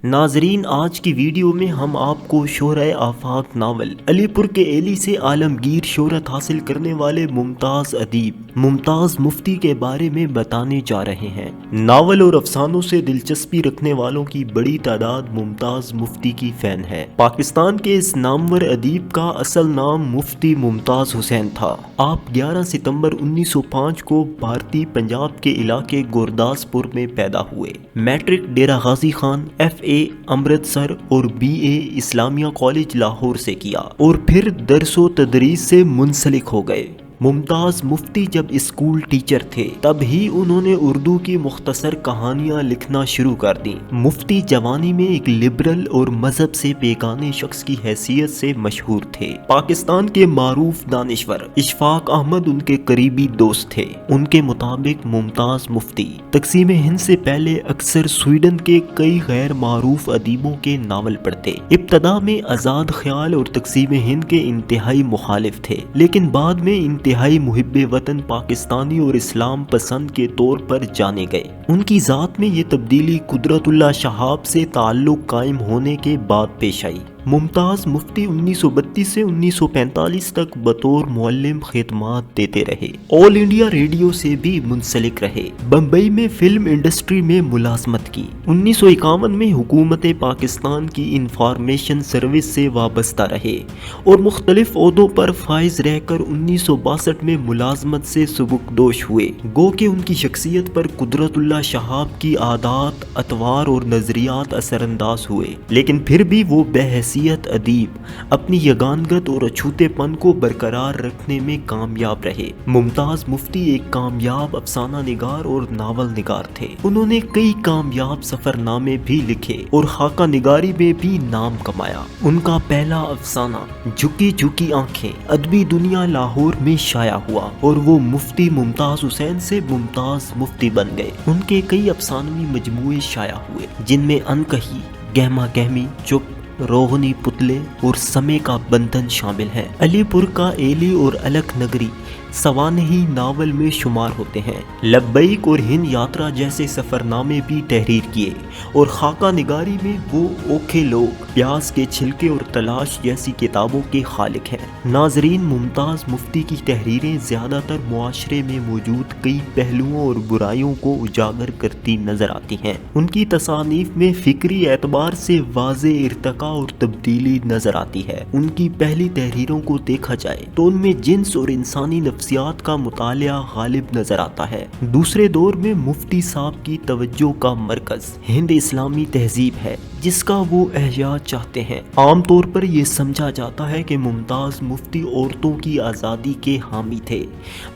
ناظرین، آج کی ویڈیو میں ہم آپ کو شہرۂ آفاق ناول علی پور کے ایلی سے عالمگیر شہرت حاصل کرنے والے ممتاز ادیب ممتاز مفتی کے بارے میں بتانے جا رہے ہیں۔ ناول اور افسانوں سے دلچسپی رکھنے والوں کی بڑی تعداد ممتاز مفتی کی فین ہے۔ پاکستان کے اس نامور ادیب کا اصل نام مفتی ممتاز حسین تھا۔ آپ 11 ستمبر 1905 کو بھارتی پنجاب کے علاقے گورداسپور میں پیدا ہوئے۔ Matric Dera Ghazi Khan, F A Amritsar اور B A Islamia college Lahore سے کیا اور پھر درس و تدریس سے منسلک ہو گئے۔ ممتاز مفتی جب اسکول ٹیچر تھے تب ہی انہوں نے اردو کی مختصر کہانیاں لکھنا شروع کر دیں۔ مفتی جوانی میں ایک لبرل اور مذہب سے بیگانے شخص کی حیثیت سے مشہور تھے۔ پاکستان کے معروف دانشور اشفاق احمد ان کے قریبی دوست تھے۔ ان کے مطابق ممتاز مفتی تقسیم ہند سے پہلے اکثر سویڈن کے کئی غیر معروف ادیبوں کے ناول پڑھتے۔ ابتدا میں آزاد خیال اور تقسیم ہند کے انتہائی مخالف تھے، لیکن بعد میں انتہائی محب وطن پاکستانی اور اسلام پسند کے طور پر جانے گئے۔ ان کی ذات میں یہ تبدیلی قدرت اللہ شہاب سے تعلق قائم ہونے کے بعد پیش آئی۔ ممتاز مفتی 1932 سے 1945 تک بطور معلم خدمات دیتے رہے۔ آل انڈیا ریڈیو سے بھی منسلک رہے۔ بمبئی میں فلم انڈسٹری میں ملازمت کی۔ 1951 میں حکومت پاکستان کی انفارمیشن سروس سے وابستہ رہے اور مختلف عہدوں پر فائز رہ کر 1962 میں ملازمت سے سبکدوش ہوئے۔ گو کہ ان کی شخصیت پر قدرت اللہ شہاب کی عادات، اطوار اور نظریات اثر انداز ہوئے، لیکن پھر بھی وہ بے حیثیت ادیب اپنی یگانگت اور اچھوتے پن کو برقرار رکھنے میں کامیاب رہے۔ ممتاز مفتی ایک کامیاب افسانہ نگار اور ناول نگار تھے۔ انہوں نے کئی کامیاب سفر نامے بھی لکھے اور خاکہ نگاری میں بھی نام کمایا۔ ان کا پہلا افسانہ جھکی جھکی آنکھیں ادبی دنیا لاہور میں شائع ہوا اور وہ مفتی ممتاز حسین سے ممتاز مفتی بن گئے۔ ان کے کئی افسانوی مجموعے شائع ہوئے، جن میں انکہی، گہما گہمی، چپ، روغنی پتلے اور سمے کا بندھن شامل ہیں۔ علی پور کا ایلی اور الکھ نگری سوانحی ناول میں شمار ہوتے ہیں۔ لبیک اور ہند یاترا جیسے سفر نامے بھی تحریر کیے اور خاکہ نگاری میں وہ اوکھے لوگ، پیاز کے چھلکے اور تلاش جیسی کتابوں کے خالق ہیں۔ ناظرین، ممتاز مفتی کی تحریریں زیادہ تر معاشرے میں موجود کئی پہلوؤں اور برائیوں کو اجاگر کرتی نظر آتی ہیں۔ ان کی تصانیف میں فکری اعتبار سے واضح ارتقاء اور تبدیلی نظر آتی ہے۔ ان کی پہلی تحریروں کو دیکھا جائے تو ان میں جنس اور انسانی نفسیات کا مطالعہ غالب نظر آتا ہے۔ دوسرے دور میں مفتی صاحب کی توجہ کا مرکز ہند اسلامی تہذیب ہے، جس کا وہ احیاء چاہتے ہیں۔ عام طور پر یہ سمجھا جاتا ہے کہ ممتاز مفتی عورتوں کی آزادی کے حامی تھے،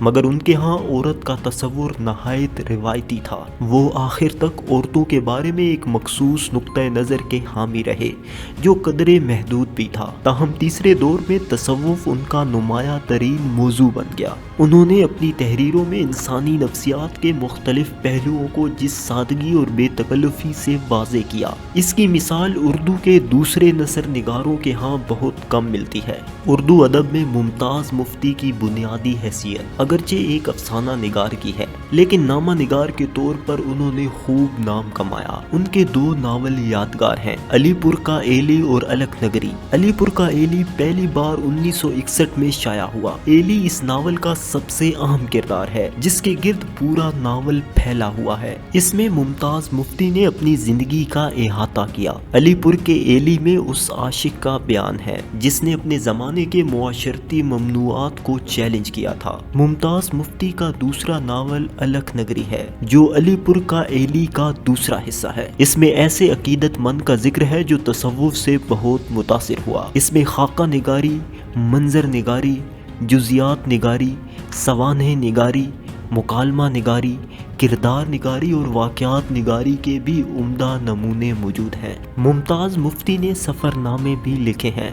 مگر ان کے ہاں عورت کا تصور نہایت روایتی تھا۔ وہ آخر تک عورتوں کے بارے میں ایک مخصوص نقطہ نظر کے حامی رہے، جو قدرے محدود بھی تھا۔ تاہم تیسرے دور میں تصوف ان کا نمایاں ترین موضوع بن گیا۔ انہوں نے اپنی تحریروں میں انسانی نفسیات کے مختلف پہلوؤں کو جس سادگی اور بے تکلفی سے واضح کیا، اس کی مثال اردو کے دوسرے نثر نگاروں کے ہاں بہت کم ملتی ہے۔ اردو ادب میں ممتاز مفتی کی بنیادی حیثیت اگرچہ ایک افسانہ نگار کی ہے، لیکن نامہ نگار کے طور پر انہوں نے خوب نام کمایا۔ ان کے دو ناول یادگار ہیں، علی پور کا ایلی اور الکھ نگری۔ علی پور کا ایلی پہلی بار 1961 میں شائع ہوا۔ ایلی اس ناول کا سب سے اہم کردار ہے، جس کے گرد پورا ناول پھیلا ہوا ہے۔ اس میں ممتاز مفتی نے اپنی زندگی کا احاطہ کیا۔ علی پور کے ایلی میں اس عاشق کا بیان ہے جس نے اپنے زمانے کے معاشرتی ممنوعات کو چیلنج کیا تھا۔ ممتاز مفتی کا دوسرا ناول الکھ نگری ہے، جو علی پور کا ایلی کا دوسرا حصہ ہے۔ اس میں ایسے عقیدت مند کا ذکر ہے جو تصوف سے بہت متاثر ہوا۔ اس میں خاکہ نگاری، منظر نگاری، جزیات نگاری، سوانح نگاری، مکالمہ نگاری، کردار نگاری اور واقعات نگاری کے بھی عمدہ نمونے موجود ہیں۔ ممتاز مفتی نے سفر نامے بھی لکھے ہیں۔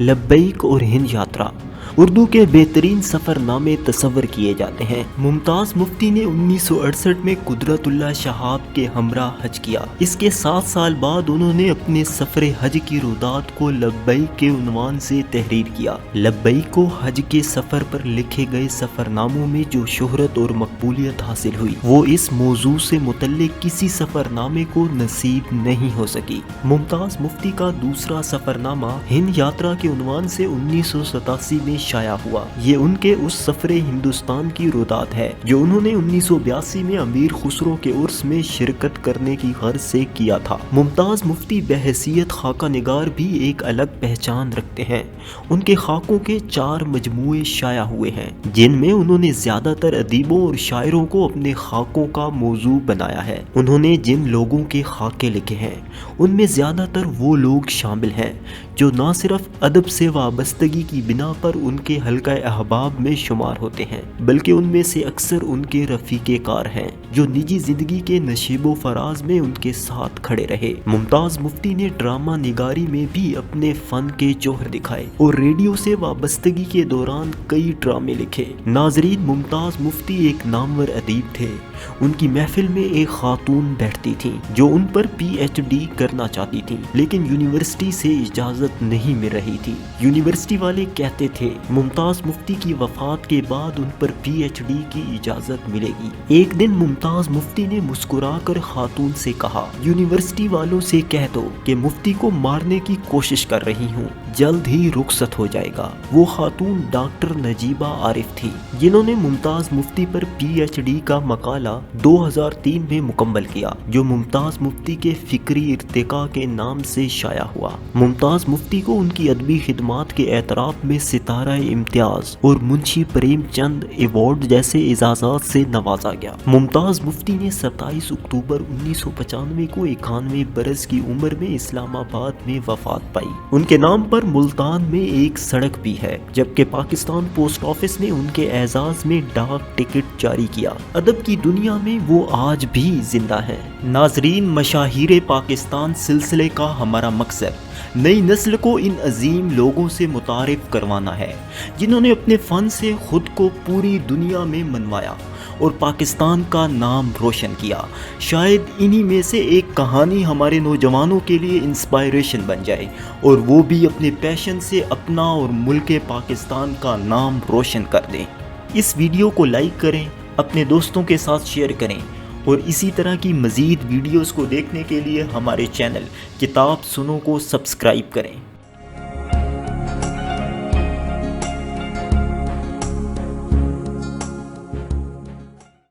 لبیک اور ہند یاترا اردو کے بہترین سفر نامے تصور کیے جاتے ہیں۔ ممتاز مفتی نے 1968 میں قدرت اللہ شہاب کے ہمراہ حج کیا۔ اس کے 7 سال بعد انہوں نے اپنے سفر حج کی رودات کو لبیک کے عنوان سے تحریر کیا۔ لبیک کو حج کے سفر پر لکھے گئے سفر ناموں میں جو شہرت اور مقبولیت حاصل ہوئی وہ اس موضوع سے متعلق کسی سفر نامے کو نصیب نہیں ہو سکی۔ ممتاز مفتی کا دوسرا سفر نامہ ہند یاترا کے عنوان سے 1987 میں شائع ہوا۔ یہ ان کے اس سفر ہندوستان کی رودات ہے جو انہوں نے 1982 میں امیر خسرو کے عرس میں شرکت کرنے کی غرض سے کیا تھا۔ ممتاز مفتی بحیثیت خاکہ نگار بھی ایک الگ پہچان رکھتے ہیں۔ ان کے خاکوں کے 4 مجموعے شائع ہوئے ہیں جن میں انہوں نے زیادہ تر ادیبوں اور شاعروں کو اپنے خاکوں کا موضوع بنایا ہے۔ انہوں نے جن لوگوں کے خاکے لکھے ہیں ان میں زیادہ تر وہ لوگ شامل ہیں جو نہ صرف ادب سے وابستگی کی بنا پر ان کے حلقہ احباب میں شمار ہوتے ہیں بلکہ ان میں سے اکثر ان کے رفیق کار ہیں جو نجی زندگی کے نشیب و فراز میں ان کے ساتھ کھڑے رہے۔ ممتاز مفتی نے ڈرامہ نگاری میں بھی اپنے فن کے جوہر دکھائے اور ریڈیو سے وابستگی کے دوران کئی ڈرامے لکھے۔ ناظرین، ممتاز مفتی ایک نامور ادیب تھے۔ ان کی محفل میں ایک خاتون بیٹھتی تھی جو ان پر پی ایچ ڈی کرنا چاہتی تھی لیکن یونیورسٹی سے اجازت نہیں مل رہی تھی۔ یونیورسٹی والے کہتے تھے ممتاز مفتی کی وفات کے بعد ان پر پی ایچ ڈی کی اجازت ملے گی۔ ایک دن ممتاز مفتی نے مسکرا کر خاتون سے کہا، یونیورسٹی والوں سے کہہ دو کہ مفتی کو مارنے کی کوشش کر رہی ہوں، جلد ہی رخصت ہو جائے گا۔ وہ خاتون ڈاکٹر نجیبہ عارف تھی جنہوں نے ممتاز مفتی پر پی ایچ ڈی کا مقالہ 2003 میں مکمل کیا جو ممتاز مفتی کے فکری ارتقاء کے نام سے شائع ہوا۔ ممتاز مفتی کو ان کی ادبی خدمات کے اعتراف میں ستارہ امتیاز اور منشی پریم چند ایوارڈ جیسے اعزازات سے نوازا گیا۔ ممتاز مفتی نے 27 اکتوبر 1995 کو 91 برس کی عمر میں اسلام آباد میں وفات پائی۔ ان کے نام پر ملتان میں ایک سڑک بھی ہے جبکہ پاکستان پوسٹ آفس نے ان کے اعزاز میں ڈاک ٹکٹ جاری کیا۔ ادب کی دنیا میں وہ آج بھی زندہ ہے۔ ناظرین، مشاہیر پاکستان سلسلے کا ہمارا مقصد نئی نسل کو ان عظیم لوگوں سے متعارف کروانا ہے جنہوں نے اپنے فن سے خود کو پوری دنیا میں منوایا اور پاکستان کا نام روشن کیا۔ شاید انہی میں سے ایک کہانی ہمارے نوجوانوں کے لیے انسپائریشن بن جائے اور وہ بھی اپنے پیشن سے اپنا اور ملک پاکستان کا نام روشن کر دیں۔ اس ویڈیو کو لائک کریں، اپنے دوستوں کے ساتھ شیئر کریں اور اسی طرح کی مزید ویڈیوز کو دیکھنے کے لیے ہمارے چینل کتاب سنو کو سبسکرائب کریں۔